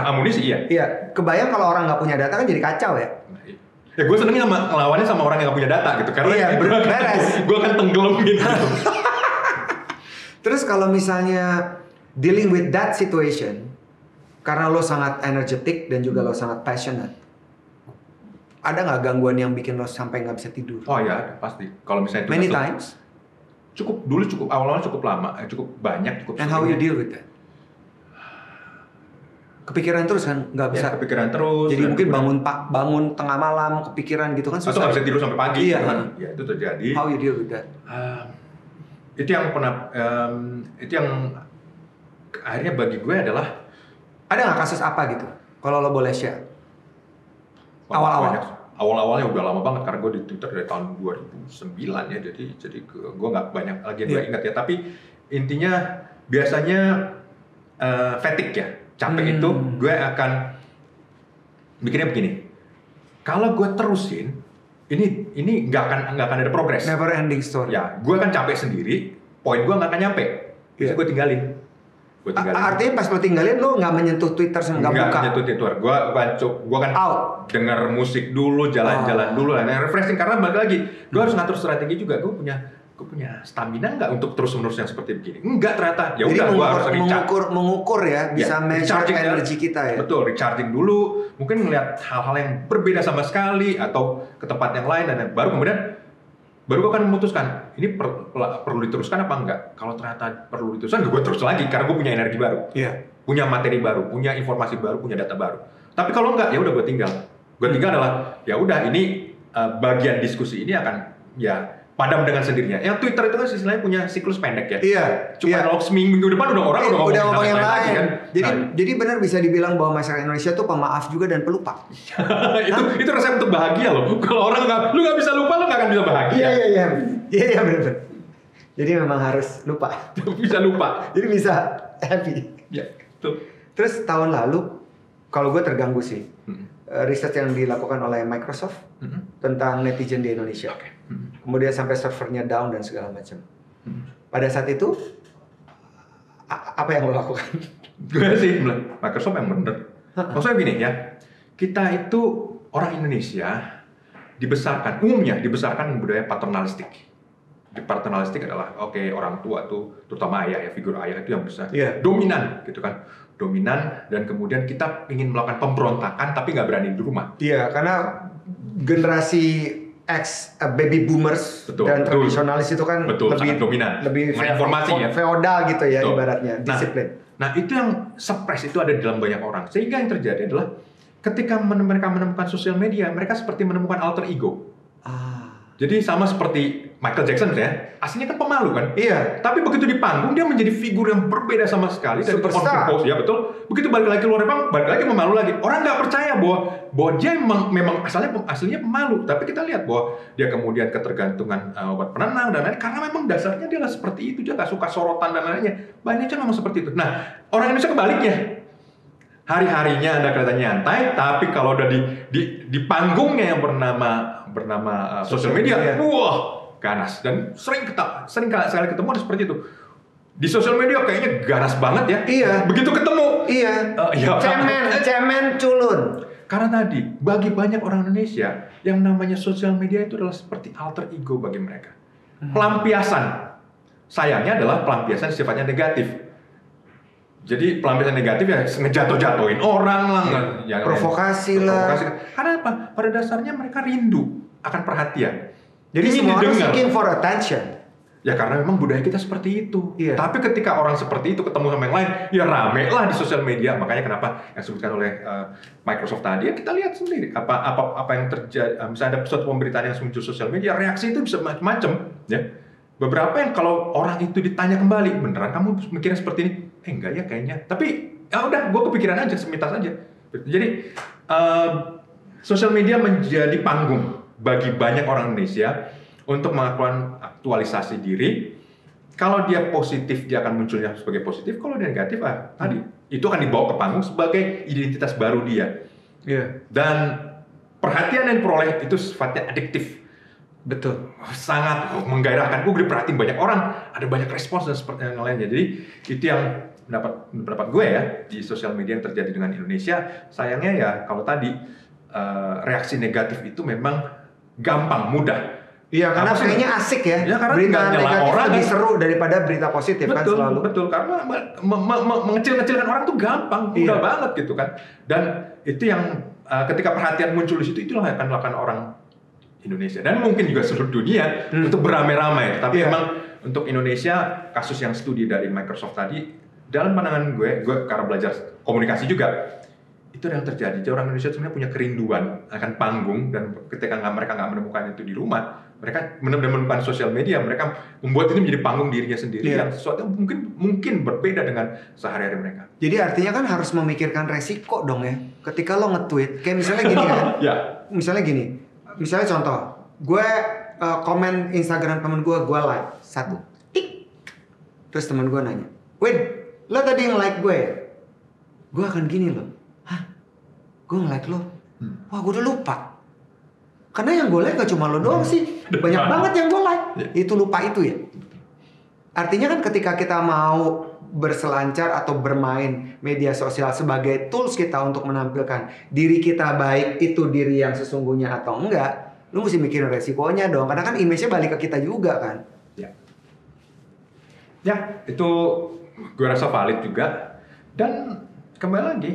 amunisi. Iya. Kebayang kalau orang nggak punya data kan jadi kacau ya. Ya gue senengnya ngelawannya sama orang yang nggak punya data gitu. Karena beres. Gue akan tenggelamin gitu. Terus kalau misalnya dealing with that situation, karena lo sangat energetic dan juga lo sangat passionate, ada nggak gangguan yang bikin lo sampai nggak bisa tidur? Oh ya, pasti. Kalau misalnya itu many times? Cukup awal-awal cukup lama, cukup banyak, cukup. And how you deal with that? Kepikiran terus kan, nggak bisa. Ya, kepikiran terus. Jadi mungkin bangun tengah malam kepikiran gitu kan susah. Atau nggak bisa tidur sampai pagi. Iya. Ya itu terjadi. How you deal with that? Itu yang akhirnya bagi gue adalah, ada nggak kasus apa gitu? Kalau lo boleh share. Awal-awalnya udah lama banget karena gue di Twitter dari tahun 2009 ya. Jadi gue nggak banyak lagi yang gue ingat ya. Tapi intinya biasanya fatigue ya. Capek itu gue akan bikinnya begini. Kalau gue terusin, ini nggak akan ada progres. Never ending story. Ya, gue akan capek sendiri. Poin gue nggak akan nyampe. Bisa gue tinggalin. Gue tinggalin. Artinya pas lo tinggalin lo nggak menyentuh Twitter, nggak buka? Nggak menyentuh Twitter. Gue kan denger musik dulu, jalan-jalan dulu lah. Nah, refreshing karena balik lagi. Gue harus ngatur strategi juga. Gue punya stamina nggak untuk terus-menerus yang seperti begini? Enggak ternyata. Ya udah, gue harus mengukur ya, bisa measure energi kita ya. Betul, recharging dulu. Mungkin ngelihat hal-hal yang berbeda sama sekali atau ke tempat yang lain dan baru gue akan memutuskan ini perlu diteruskan apa enggak. Kalau ternyata perlu diteruskan, gue terus lagi karena gue punya energi baru, punya materi baru, punya informasi baru, punya data baru. Tapi kalau enggak, ya udah gue tinggal. Gue tinggal adalah ya udah ini bagian diskusi ini akan ya padam dengan sendirinya. Yang Twitter itu kan istilahnya punya siklus pendek ya. Iya. Cuma seminggu depan udah ngomong yang lain kan. Jadi benar bisa dibilang bahwa masyarakat Indonesia tuh pemaaf juga dan pelupa. itu resep untuk bahagia loh. Kalau orang lu nggak bisa lupa, lu nggak akan bisa bahagia. Iya benar. Jadi memang harus lupa. Bisa lupa. Jadi bisa happy. Ya. Tuh. Terus tahun lalu, kalau gue terganggu sih, riset yang dilakukan oleh Microsoft tentang netizen di Indonesia. Kemudian sampai servernya down dan segala macam. Pada saat itu, apa yang lo lakukan? Gue sih bilang, Microsoft yang bener. Maksudnya gini ya, kita itu orang Indonesia umumnya dibesarkan budaya paternalistik. Paternalistik adalah orang tua tuh, terutama ayah ya, figur ayah itu yang besar, dominan gitu kan. Dominan dan kemudian kita ingin melakukan pemberontakan tapi nggak berani di rumah. Iya, karena generasi X baby boomers dan tradisionalis itu kan lebih dominan, lebih feodal gitu ya ibaratnya, disiplin. Nah itu yang suppress itu ada di dalam banyak orang. Sehingga yang terjadi adalah ketika mereka menemukan sosial media, mereka seperti menemukan alter ego. Jadi sama seperti Michael Jackson ya, aslinya kan pemalu kan? Iya. Tapi begitu di panggung dia menjadi figur yang berbeda sama sekali dan superstar. Ya betul. Begitu balik lagi keluar panggung, balik lagi pemalu lagi. Orang nggak percaya bahwa dia memang aslinya pemalu. Tapi kita lihat bahwa dia kemudian ketergantungan obat penenang dan lain karena memang dasarnya dia lah seperti itu, dia nggak suka sorotan dan lainnya. Banyak memang seperti itu. Nah orang Indonesia kebaliknya. Hari-harinya Anda kelihatan nyantai, tapi kalau udah di panggungnya yang bernama sosial media, wah ganas dan sering sekali ketemu ada seperti itu. Di sosial media kayaknya ganas banget ya. Iya. Begitu ketemu, cemen culun. Karena tadi bagi banyak orang Indonesia yang namanya sosial media itu adalah seperti alter ego bagi mereka. Pelampiasan. Sayangnya adalah pelampiasan sifatnya negatif. Jadi pelampiasan negatif ya ngejatuh-jatuhin orang lah, provokasi lah. Karena apa? Pada dasarnya mereka rindu akan perhatian. Jadi semua orang seeking for attention. Ya karena memang budaya kita seperti itu. Iya. Tapi ketika orang seperti itu ketemu sama yang lain, ya rame lah di sosial media. Makanya kenapa yang disebutkan oleh Microsoft tadi, ya kita lihat sendiri apa yang terjadi. Misalnya ada suatu pemberitaan yang muncul sosial media, reaksi itu bisa macam-macam. Ya. Beberapa yang kalau orang itu ditanya kembali, beneran kamu mikirnya seperti ini? Enggak ya kayaknya. Tapi ya udah, gue kepikiran aja, semintas aja. Jadi sosial media menjadi panggung bagi banyak orang Indonesia untuk melakukan aktualisasi diri. Kalau dia positif, dia akan munculnya sebagai positif. Kalau dia negatif, tadi itu akan dibawa ke panggung sebagai identitas baru dia. Dan perhatian yang diperoleh itu sifatnya adiktif. Betul. Sangat menggairahkan. Gue diperhatiin banyak orang, ada banyak respons dan seperti yang lainnya. Jadi itu yang pendapat gue ya di sosial media yang terjadi dengan Indonesia. Sayangnya ya kalau tadi reaksi negatif itu memang gampang, mudah. Iya, karena kayaknya asik ya. Berita negatif lebih seru daripada berita positif. Betul, kan selalu. Betul, karena mengecil-ngecilkan orang tuh gampang, mudah banget gitu kan. Dan itu yang ketika perhatian muncul di situ, itulah yang akan dilakukan orang Indonesia dan mungkin juga seluruh dunia untuk beramai-ramai. Tapi memang untuk Indonesia, kasus yang studi dari Microsoft tadi, dalam pandangan gue karena belajar komunikasi juga, itu yang terjadi. Jadi orang Indonesia sebenarnya punya kerinduan akan panggung dan ketika mereka nggak menemukan itu di rumah, mereka menemukan sosial media, mereka membuat itu menjadi panggung dirinya sendiri yang sesuatu yang mungkin berbeda dengan sehari-hari mereka. Jadi artinya kan harus memikirkan resiko dong ya. Ketika lo nge-tweet, kayak misalnya gini kan. Misalnya gini. Misalnya contoh, gue komen Instagram temen gue like 1, tik. Terus temen gue nanya, Win, lo tadi nge-like gue ya? Gue akan gini loh, hah? Gue nge-like lo? Wah, gue udah lupa. Karena yang gue like gak cuma lo doang sih, banyak banget yang gue like. Itu lupa itu ya. Artinya kan ketika kita mau berselancar atau bermain media sosial sebagai tools kita untuk menampilkan diri kita, baik itu diri yang sesungguhnya atau enggak, lu mesti mikirin resikonya dong, karena kan image-nya balik ke kita juga kan. Ya, itu gue rasa valid juga. Dan kembali lagi,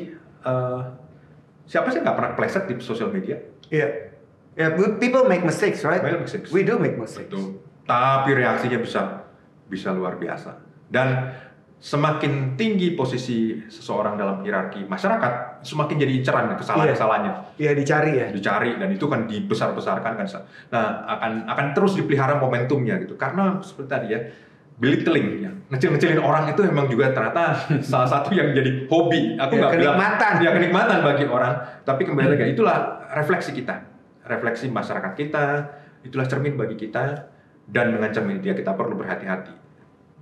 siapa sih nggak pernah pleset di sosial media? Iya. Yeah, people make mistakes, right? Mistakes. We do make mistakes. Betul. Tapi reaksinya bisa luar biasa. Dan semakin tinggi posisi seseorang dalam hierarki masyarakat, semakin jadi inceran kesalahan-kesalahannya. Iya, dicari dan itu kan dibesar-besarkan kan. Nah, akan terus dipelihara momentumnya gitu. Karena seperti tadi ya, belittling ya. Ngecil-ngecilin orang itu memang juga ternyata salah satu yang jadi hobi. Aku nggak bilang kenikmatan bagi orang, tapi kembali lagi itulah refleksi kita. Refleksi masyarakat kita, itulah cermin bagi kita, dan dengan cermin dia kita perlu berhati-hati.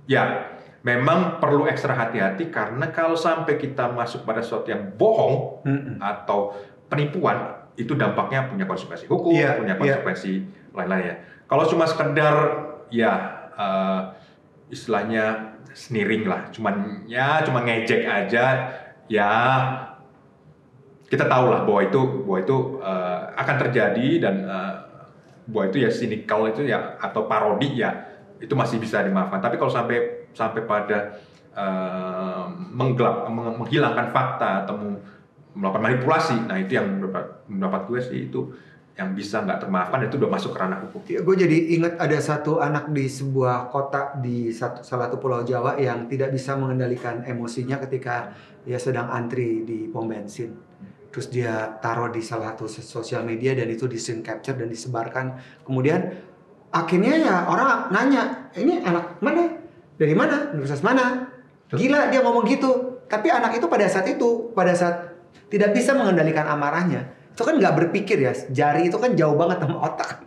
Ya, memang perlu ekstra hati-hati karena kalau sampai kita masuk pada sesuatu yang bohong atau penipuan, itu dampaknya punya konsekuensi hukum, punya konsekuensi lain-lain ya. Kalau cuma sekedar ya istilahnya sneering lah, cuma ngejek aja, ya kita tahu lah bahwa itu akan terjadi dan bahwa itu ya cynical itu ya atau parodi ya itu masih bisa dimaafkan. Tapi kalau sampai pada menghilangkan fakta atau melakukan manipulasi, nah itu yang mendapat gue sih itu yang bisa nggak termaafkan, itu udah masuk ke ranah hukum. Ya, gue jadi ingat ada satu anak di sebuah kota di salah satu pulau Jawa yang tidak bisa mengendalikan emosinya ketika dia sedang antri di pom bensin. Terus dia taruh di salah satu sosial media dan itu di screen capture dan disebarkan. Kemudian akhirnya ya orang nanya, ini anak mana? Dari mana? Universitas mana? Gila dia ngomong gitu. Tapi anak itu pada saat tidak bisa mengendalikan amarahnya, itu kan nggak berpikir ya. Jari itu kan jauh banget sama otak.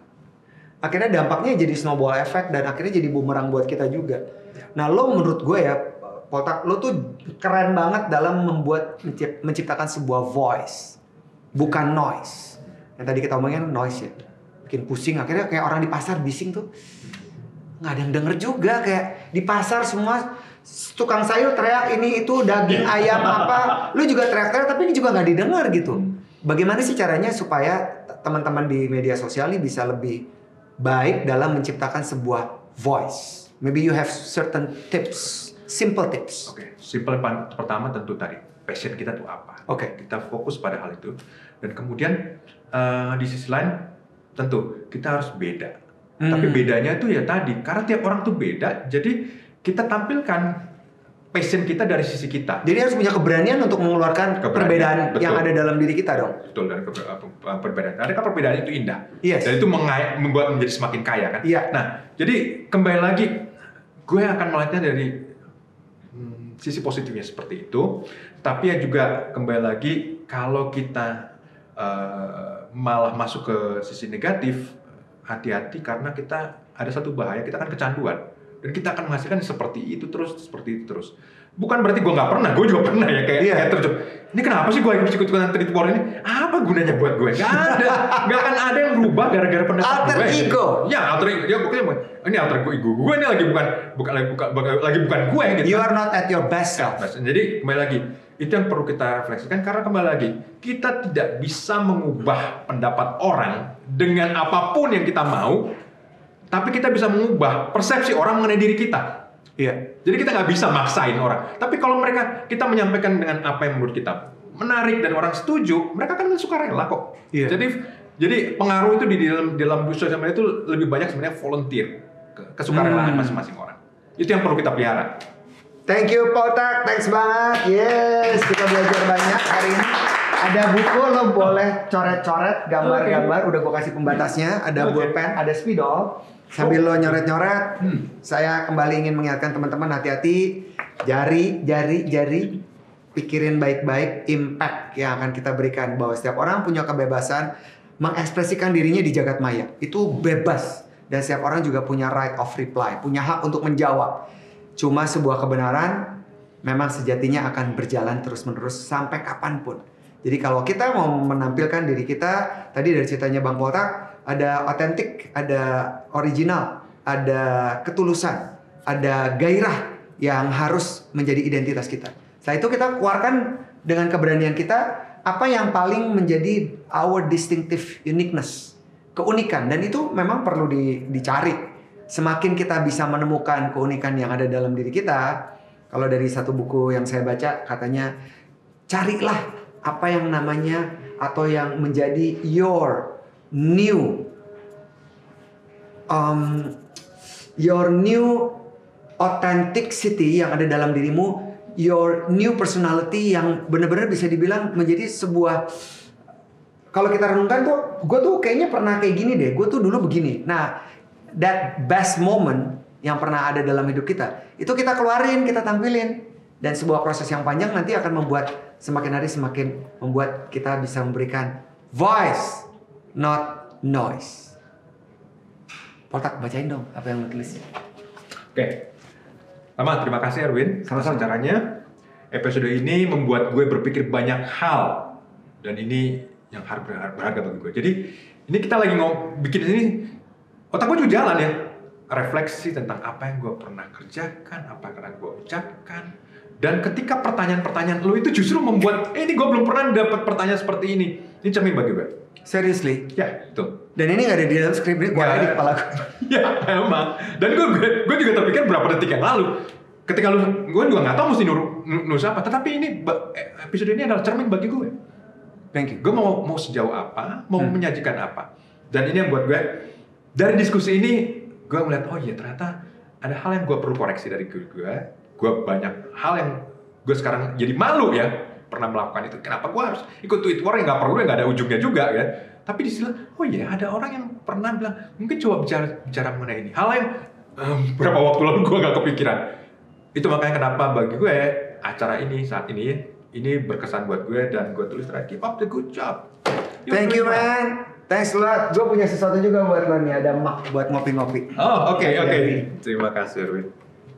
Akhirnya dampaknya jadi snowball effect dan akhirnya jadi bumerang buat kita juga. Nah lo menurut gue ya, Poltak, lo tuh keren banget dalam menciptakan sebuah voice, bukan noise. Yang tadi kita omongin noise ya, bikin pusing. Akhirnya kayak orang di pasar bising tuh, nggak ada yang denger juga. Kayak di pasar semua tukang sayur teriak ini itu daging ayam apa, lu juga teriak-teriak tapi ini juga nggak didengar gitu. Bagaimana sih caranya supaya teman-teman di media sosial ini bisa lebih baik dalam menciptakan sebuah voice? Maybe you have certain tips. Simple tips. Oke, simple pertama tentu tadi passion kita tuh apa. Kita fokus pada hal itu dan kemudian di sisi lain tentu kita harus beda. Tapi bedanya itu ya tadi karena tiap orang tuh beda, jadi kita tampilkan passion kita dari sisi kita. Jadi harus punya keberanian untuk mengeluarkan perbedaan yang ada dalam diri kita dong. Betul, dan perbedaan. Ada kan perbedaan itu indah. Yes. Dan itu membuat menjadi semakin kaya kan. Iya. Nah, jadi kembali lagi gue akan melihatnya dari sisi positifnya seperti itu, tapi ya juga kembali lagi kalau kita malah masuk ke sisi negatif, hati-hati karena kita ada satu bahaya, kita akan kecanduan dan kita akan menghasilkan seperti itu terus. Bukan berarti gue nggak pernah, gue juga pernah ya kayak terjun. Ini kenapa sih gue ikut-ikutan treatment ini? Apa gunanya buat gue? Gak akan ada yang berubah gara-gara pendapat gue. Alter ego. Ya alter ego. Ya pokoknya ini alter ego gue ini lagi bukan gue gitu. You are not at your best self. Jadi kembali lagi itu yang perlu kita refleksikan karena kembali lagi kita tidak bisa mengubah pendapat orang dengan apapun yang kita mau, tapi kita bisa mengubah persepsi orang mengenai diri kita. Iya. Jadi kita nggak bisa maksain orang. Tapi kalau kita menyampaikan dengan apa yang menurut kita menarik dan orang setuju, mereka kan suka rela kok. Iya. Jadi pengaruh itu di dalam sosial media itu lebih banyak sebenarnya volunteer, kesukarelaan masing-masing orang. Itu yang perlu kita pelihara. Thank you Poltak, thanks banget. Yes, kita belajar banyak hari ini. Ada buku, lo boleh coret-coret gambar-gambar. Udah gue kasih pembatasnya. Ada pulpen, ada spidol. Sambil lo nyoret-nyoret, saya kembali ingin mengingatkan teman-teman hati-hati, jari, pikirin baik-baik impact yang akan kita berikan, bahwa setiap orang punya kebebasan mengekspresikan dirinya di jagat maya. Itu bebas dan setiap orang juga punya right of reply, punya hak untuk menjawab. Cuma sebuah kebenaran memang sejatinya akan berjalan terus-menerus sampai kapanpun. Jadi kalau kita mau menampilkan diri kita, tadi dari ceritanya Bang Poltak, ada otentik, ada original, ada ketulusan, ada gairah, yang harus menjadi identitas kita. Setelah itu kita keluarkan dengan keberanian kita apa yang paling menjadi our distinctive uniqueness, keunikan, dan itu memang perlu dicari. Semakin kita bisa menemukan keunikan yang ada dalam diri kita, kalau dari satu buku yang saya baca katanya carilah apa yang namanya atau yang menjadi your new authenticity yang ada dalam dirimu, your new personality yang benar-benar bisa dibilang menjadi sebuah. Kalau kita renungkan tuh, gue tuh kayaknya pernah kayak gini deh, gue tuh dulu begini. Nah, that best moment yang pernah ada dalam hidup kita, itu kita keluarin, kita tampilin, dan sebuah proses yang panjang nanti akan membuat semakin hari semakin membuat kita bisa memberikan voice, not noise. Poltak, bacain dong apa yang lo tulis. Oke. Pertama, terima kasih Erwin. Sama-sama. Caranya episode ini membuat gue berpikir banyak hal, dan ini yang berharga bagi gue. Jadi ini kita lagi bikin ini, otak gue juga jalan ya, refleksi tentang apa yang gue pernah kerjakan, apa yang pernah gue ucapkan. Dan ketika pertanyaan-pertanyaan lo itu justru membuat, ini gue belum pernah dapat pertanyaan seperti ini. Ini cermin bagi gue. Seriously? Ya, betul. Dan ini gak ada di dalam skrip, ini gue ada di kepala gue. Ya, emang. Dan gue juga terpikir berapa detik yang lalu. Ketika gue juga gak tahu mesti nulis apa. Tetapi ini, episode ini adalah cermin bagi gue. Thank you. Gue mau sejauh apa, mau menyajikan apa. Dan ini yang buat gue, dari diskusi ini, gue melihat, oh iya ternyata ada hal yang gue perlu koreksi dari gue. Gue banyak hal yang gue sekarang jadi malu ya, pernah melakukan itu. Kenapa gue harus ikut tweet war yang gak perlu, yang gak ada ujungnya juga ya. Tapi di sini, oh iya ada orang yang pernah bilang, mungkin coba bicara mengenai ini. Hal yang berapa waktu lalu gue gak kepikiran. Itu makanya kenapa bagi gue acara ini saat ini berkesan buat gue, dan gue tulis keep up the good job. Thank you man. Thanks a lot. Gue punya sesuatu juga buat lo nih, ada mug buat ngopi-ngopi. Oh oke. Terima kasih Erwin.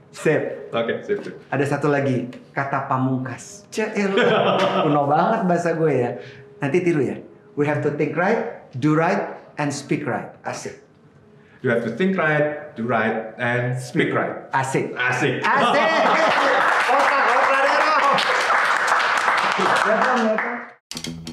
Sip. Oke, sip. Ada satu lagi, kata pamungkas. Kuno banget bahasa gue ya. Nanti tiru ya. We have to think right, do right, and speak right. Asik. You have to think right, do right, and speak right. Asik. Asik. Otak, Welcome.